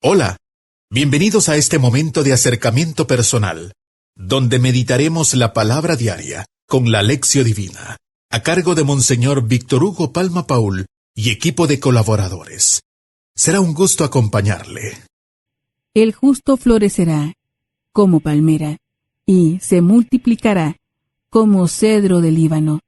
Hola, bienvenidos a este momento de acercamiento personal, donde meditaremos la palabra diaria con la Lección Divina, a cargo de Monseñor Víctor Hugo Palma Paul y equipo de colaboradores. Será un gusto acompañarle. El justo florecerá como palmera y se multiplicará como cedro del Líbano,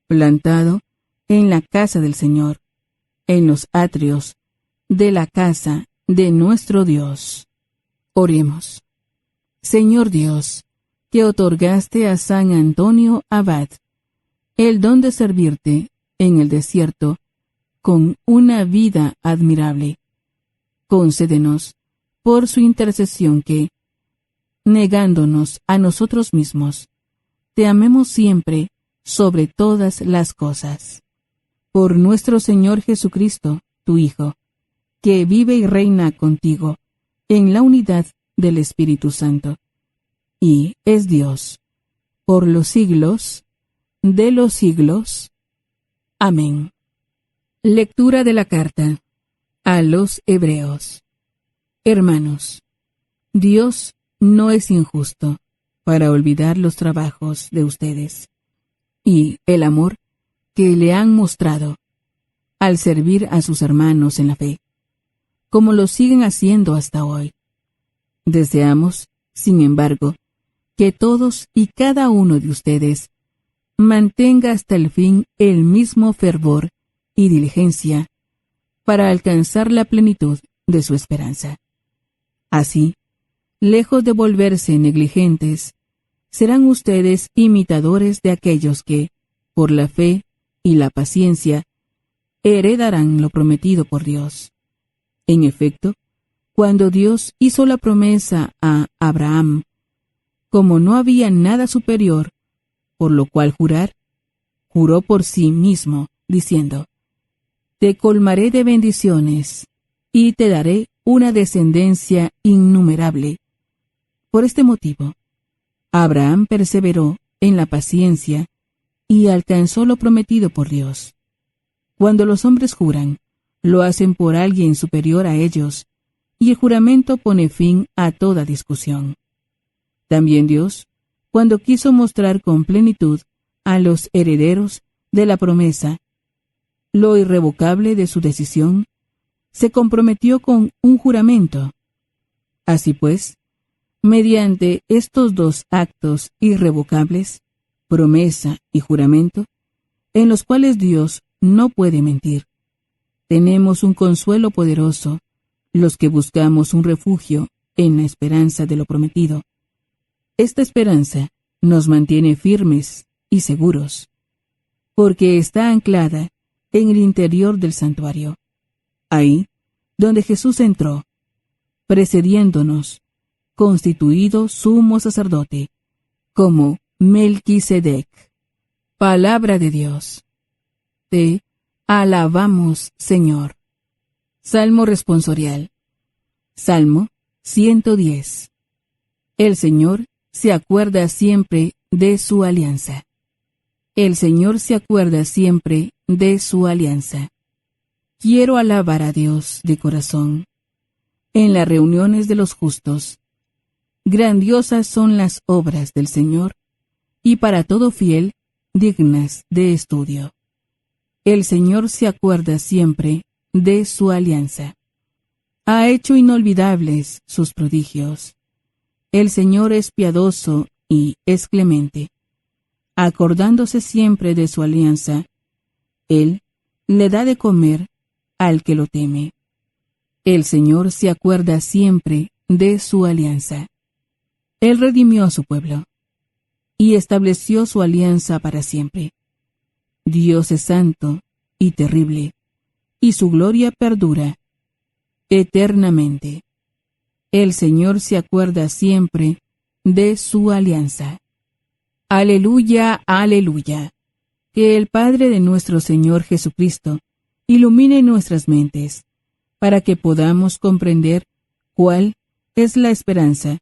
plantado en la casa del Señor, en los atrios de la casa de nuestro Dios. Oremos. Señor Dios, que otorgaste a San Antonio Abad el don de servirte en el desierto con una vida admirable, concédenos por su intercesión que, negándonos a nosotros mismos, te amemos siempre sobre todas las cosas. Por nuestro Señor Jesucristo, tu Hijo, que vive y reina contigo en la unidad del Espíritu Santo, y es Dios, por los siglos de los siglos. Amén. Lectura de la carta a los Hebreos. Hermanos, Dios no es injusto para olvidar los trabajos de ustedes y el amor que le han mostrado al servir a sus hermanos en la fe, como lo siguen haciendo hasta hoy. Deseamos, sin embargo, que todos y cada uno de ustedes mantenga hasta el fin el mismo fervor y diligencia para alcanzar la plenitud de su esperanza. Así, lejos de volverse negligentes, serán ustedes imitadores de aquellos que, por la fe y la paciencia, heredarán lo prometido por Dios. En efecto, cuando Dios hizo la promesa a Abraham, como no había nada superior por lo cual jurar, juró por sí mismo, diciendo: Te colmaré de bendiciones, y te daré una descendencia innumerable. Por este motivo, Abraham perseveró en la paciencia y alcanzó lo prometido por Dios. Cuando los hombres juran, lo hacen por alguien superior a ellos, y el juramento pone fin a toda discusión. También Dios, cuando quiso mostrar con plenitud a los herederos de la promesa lo irrevocable de su decisión, se comprometió con un juramento. Así pues, mediante estos dos actos irrevocables, promesa y juramento, en los cuales Dios no puede mentir, tenemos un consuelo poderoso, los que buscamos un refugio en la esperanza de lo prometido. Esta esperanza nos mantiene firmes y seguros, porque está anclada en el interior del santuario, ahí donde Jesús entró, precediéndonos, constituido sumo sacerdote, como Melquisedec. Palabra de Dios. Te alabamos, Señor. Salmo responsorial. Salmo 110. El Señor se acuerda siempre de su alianza. El Señor se acuerda siempre de su alianza. Quiero alabar a Dios de corazón. En las reuniones de los justos, grandiosas son las obras del Señor, y para todo fiel, dignas de estudio. El Señor se acuerda siempre de su alianza. Ha hecho inolvidables sus prodigios. El Señor es piadoso y es clemente. Acordándose siempre de su alianza, Él le da de comer al que lo teme. El Señor se acuerda siempre de su alianza. Él redimió a su pueblo y estableció su alianza para siempre. Dios es santo y terrible, y su gloria perdura eternamente. El Señor se acuerda siempre de su alianza. Aleluya, aleluya. Que el Padre de nuestro Señor Jesucristo ilumine nuestras mentes, para que podamos comprender cuál es la esperanza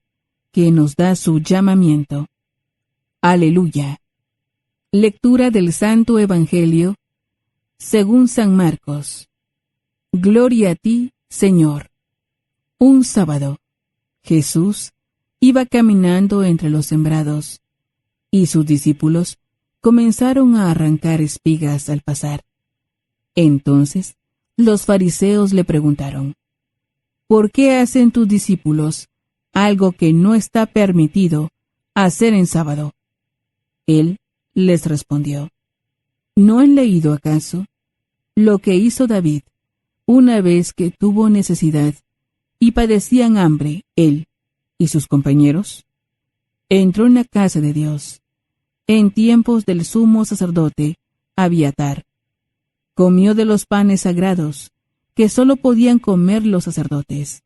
que nos da su llamamiento. Aleluya. Lectura del Santo Evangelio según San Marcos. Gloria a ti, Señor. Un sábado, Jesús iba caminando entre los sembrados, y sus discípulos comenzaron a arrancar espigas al pasar. Entonces, los fariseos le preguntaron: ¿Por qué hacen tus discípulos algo que no está permitido hacer en sábado? Él les respondió: ¿No han leído acaso lo que hizo David una vez que tuvo necesidad y padecían hambre él y sus compañeros? Entró en la casa de Dios en tiempos del sumo sacerdote Abiatar. Comió de los panes sagrados que sólo podían comer los sacerdotes,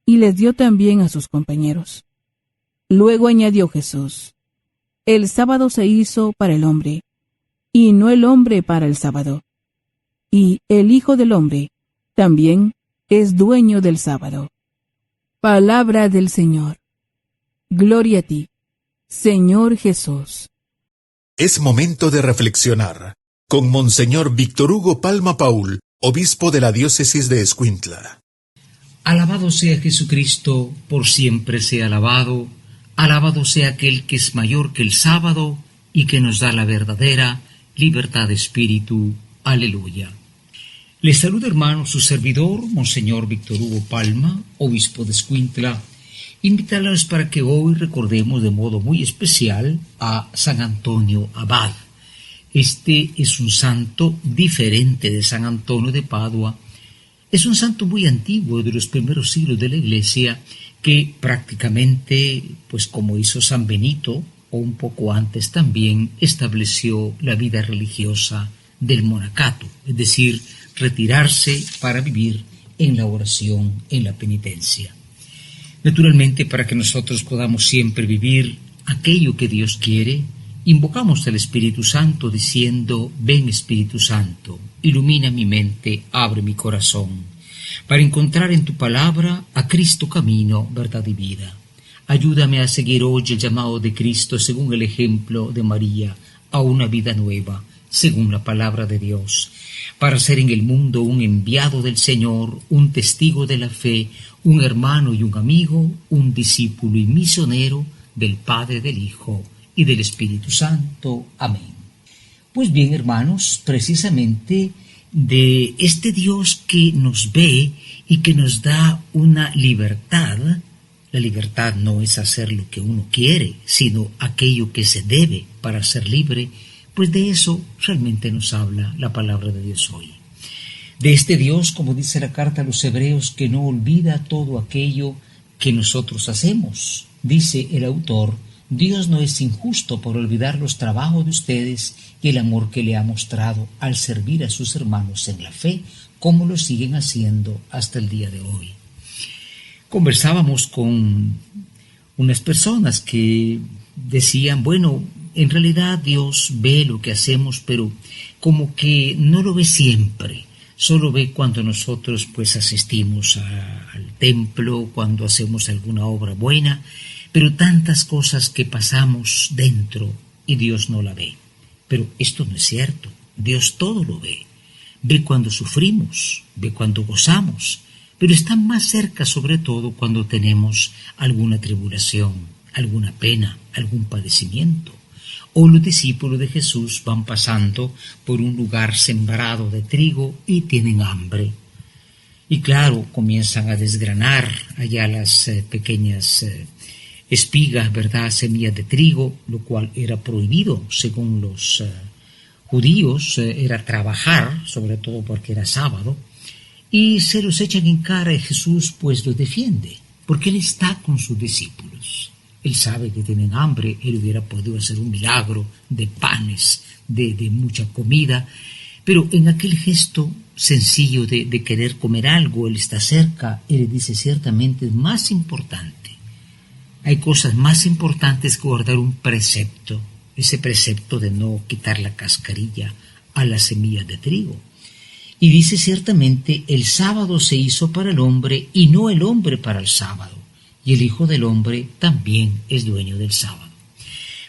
y les dio también a sus compañeros. Luego añadió Jesús: el sábado se hizo para el hombre, y no el hombre para el sábado. Y el Hijo del Hombre también es dueño del sábado. Palabra del Señor. Gloria a ti, Señor Jesús. Es momento de reflexionar con Monseñor Víctor Hugo Palma Paul, obispo de la diócesis de Escuintla. Alabado sea Jesucristo, por siempre sea alabado. Alabado sea aquel que es mayor que el sábado y que nos da la verdadera libertad de espíritu. Aleluya. Les saluda, hermano, su servidor, Monseñor Víctor Hugo Palma, obispo de Escuintla, invitarlos para que hoy recordemos de modo muy especial a San Antonio Abad. Este es un santo diferente de San Antonio de Padua. Es un santo muy antiguo, de los primeros siglos de la Iglesia, que prácticamente, pues como hizo San Benito, o un poco antes también, estableció la vida religiosa del monacato, es decir, retirarse para vivir en la oración, en la penitencia. Naturalmente, para que nosotros podamos siempre vivir aquello que Dios quiere, invocamos al Espíritu Santo diciendo: ven Espíritu Santo, ilumina mi mente, abre mi corazón, para encontrar en tu palabra a Cristo camino, verdad y vida. Ayúdame a seguir hoy el llamado de Cristo según el ejemplo de María, a una vida nueva, según la palabra de Dios, para ser en el mundo un enviado del Señor, un testigo de la fe, un hermano y un amigo, un discípulo y misionero del Padre, del Hijo y del Espíritu Santo. Amén. Pues bien, hermanos, precisamente de este Dios que nos ve y que nos da una libertad. La libertad no es hacer lo que uno quiere, sino aquello que se debe para ser libre. Pues de eso realmente nos habla la palabra de Dios hoy. De este Dios, como dice la carta a los Hebreos, que no olvida todo aquello que nosotros hacemos. Dice el autor: Dios no es injusto por olvidar los trabajos de ustedes y el amor que le ha mostrado al servir a sus hermanos en la fe, como lo siguen haciendo hasta el día de hoy. Conversábamos con unas personas que decían, bueno, en realidad Dios ve lo que hacemos, pero como que no lo ve siempre. Solo ve cuando nosotros pues asistimos al templo, cuando hacemos alguna obra buena, pero tantas cosas que pasamos dentro y Dios no la ve. Pero esto no es cierto. Dios todo lo ve. Ve cuando sufrimos, ve cuando gozamos, pero está más cerca sobre todo cuando tenemos alguna tribulación, alguna pena, algún padecimiento. O los discípulos de Jesús van pasando por un lugar sembrado de trigo y tienen hambre. Y claro, comienzan a desgranar allá las pequeñas espigas, ¿verdad?, semillas de trigo, lo cual era prohibido según los judíos, era trabajar, sobre todo porque era sábado, y se los echan en cara y Jesús pues los defiende, porque Él está con sus discípulos. Él sabe que tienen hambre, Él hubiera podido hacer un milagro de panes, de mucha comida, pero en aquel gesto sencillo de querer comer algo, Él está cerca, Él le dice ciertamente es más importante. Hay cosas más importantes que guardar un precepto, ese precepto de no quitar la cascarilla a las semillas de trigo. Y dice ciertamente, el sábado se hizo para el hombre y no el hombre para el sábado. Y el Hijo del Hombre también es dueño del sábado.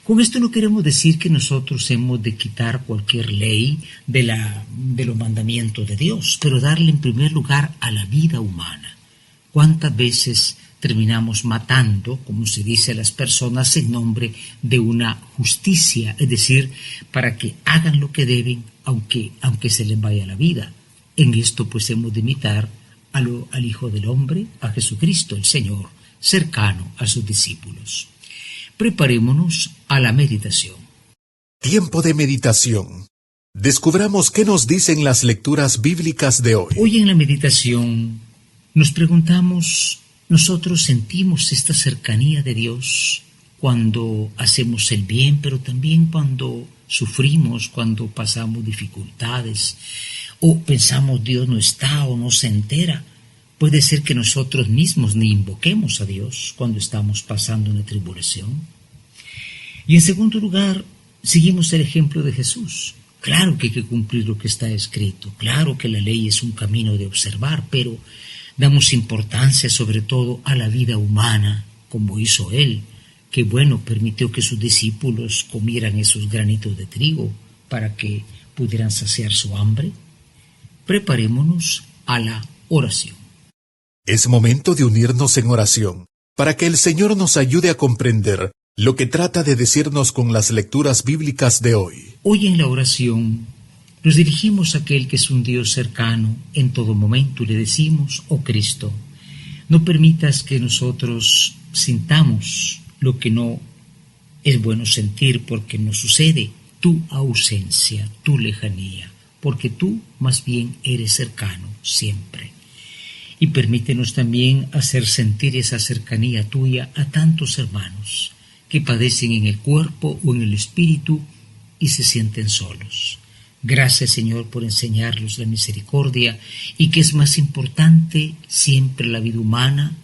Con esto no queremos decir que nosotros hemos de quitar cualquier ley de los mandamientos de Dios, pero darle en primer lugar a la vida humana. ¿Cuántas veces terminamos matando, como se dice, a las personas en nombre de una justicia? Es decir, para que hagan lo que deben, aunque se les vaya la vida. En esto pues hemos de imitar al Hijo del Hombre, a Jesucristo el Señor, cercano a sus discípulos. Preparémonos a la meditación. Tiempo de meditación. Descubramos qué nos dicen las lecturas bíblicas de hoy. Hoy en la meditación nos preguntamos, ¿nosotros sentimos esta cercanía de Dios cuando hacemos el bien, pero también cuando sufrimos, cuando pasamos dificultades? ¿O pensamos Dios no está o no se entera? Puede ser que nosotros mismos ni invoquemos a Dios cuando estamos pasando una tribulación. Y en segundo lugar, seguimos el ejemplo de Jesús. Claro que hay que cumplir lo que está escrito, claro que la ley es un camino de observar, pero damos importancia sobre todo a la vida humana, como hizo Él, que permitió que sus discípulos comieran esos granitos de trigo para que pudieran saciar su hambre. Preparémonos a la oración. Es momento de unirnos en oración, para que el Señor nos ayude a comprender lo que trata de decirnos con las lecturas bíblicas de hoy. Hoy en la oración nos dirigimos a aquel que es un Dios cercano en todo momento y le decimos, oh Cristo, no permitas que nosotros sintamos lo que no es bueno sentir porque nos sucede, tu ausencia, tu lejanía, porque tú más bien eres cercano siempre. Y permítenos también hacer sentir esa cercanía tuya a tantos hermanos que padecen en el cuerpo o en el espíritu y se sienten solos. Gracias, Señor, por enseñarnos la misericordia y que es más importante siempre la vida humana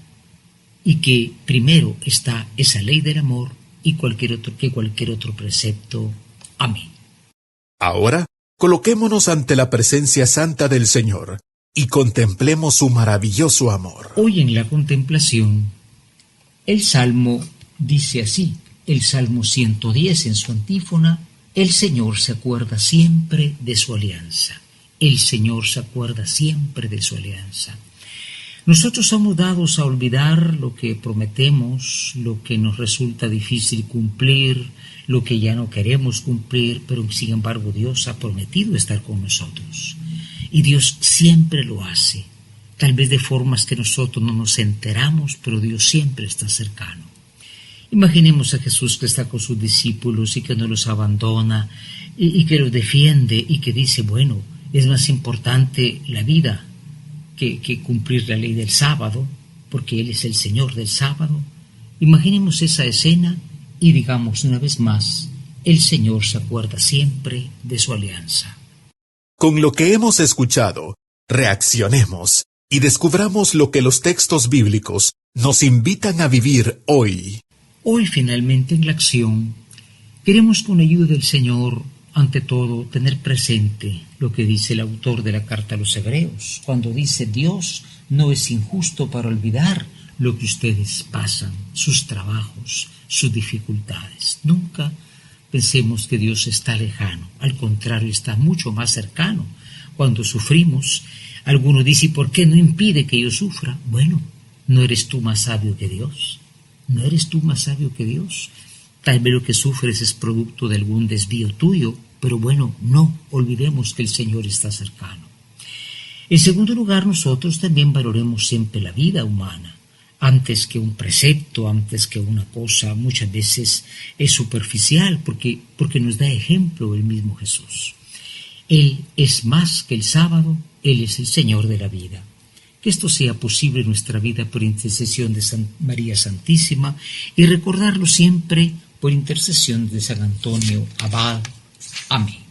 y que primero está esa ley del amor y cualquier otro precepto. Amén. Ahora, coloquémonos ante la presencia santa del Señor y contemplemos su maravilloso amor. Hoy en la contemplación, el Salmo dice así, el Salmo 110 en su antífona, el Señor se acuerda siempre de su alianza. El Señor se acuerda siempre de su alianza. Nosotros somos dados a olvidar lo que prometemos, lo que nos resulta difícil cumplir, lo que ya no queremos cumplir, pero sin embargo Dios ha prometido estar con nosotros. Y Dios siempre lo hace, tal vez de formas que nosotros no nos enteramos, pero Dios siempre está cercano. Imaginemos a Jesús que está con sus discípulos y que no los abandona y que los defiende y que dice, es más importante la vida que cumplir la ley del sábado, porque Él es el Señor del sábado. Imaginemos esa escena y digamos una vez más, el Señor se acuerda siempre de su alianza. Con lo que hemos escuchado, reaccionemos y descubramos lo que los textos bíblicos nos invitan a vivir hoy. Hoy finalmente en la acción, queremos con ayuda del Señor, ante todo, tener presente lo que dice el autor de la carta a los Hebreos, cuando dice, Dios no es injusto para olvidar lo que ustedes pasan, sus trabajos, sus dificultades. Nunca pensemos que Dios está lejano, al contrario, está mucho más cercano. Cuando sufrimos, alguno dice, ¿por qué no impide que yo sufra? ¿No eres tú más sabio que Dios? ¿No eres tú más sabio que Dios? Tal vez lo que sufres es producto de algún desvío tuyo, pero no olvidemos que el Señor está cercano. En segundo lugar, nosotros también valoremos siempre la vida humana, antes que un precepto, antes que una cosa, muchas veces es superficial, porque nos da ejemplo el mismo Jesús. Él es más que el sábado, Él es el Señor de la vida. Que esto sea posible en nuestra vida por intercesión de María Santísima y recordarlo siempre por intercesión de San Antonio Abad. Amén.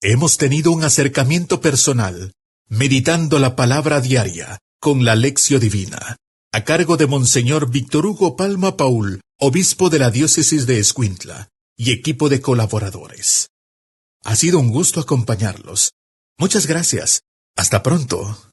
Hemos tenido un acercamiento personal, meditando la palabra diaria con la Lección Divina, a cargo de Monseñor Víctor Hugo Palma Paul, obispo de la diócesis de Escuintla, y equipo de colaboradores. Ha sido un gusto acompañarlos. Muchas gracias. Hasta pronto.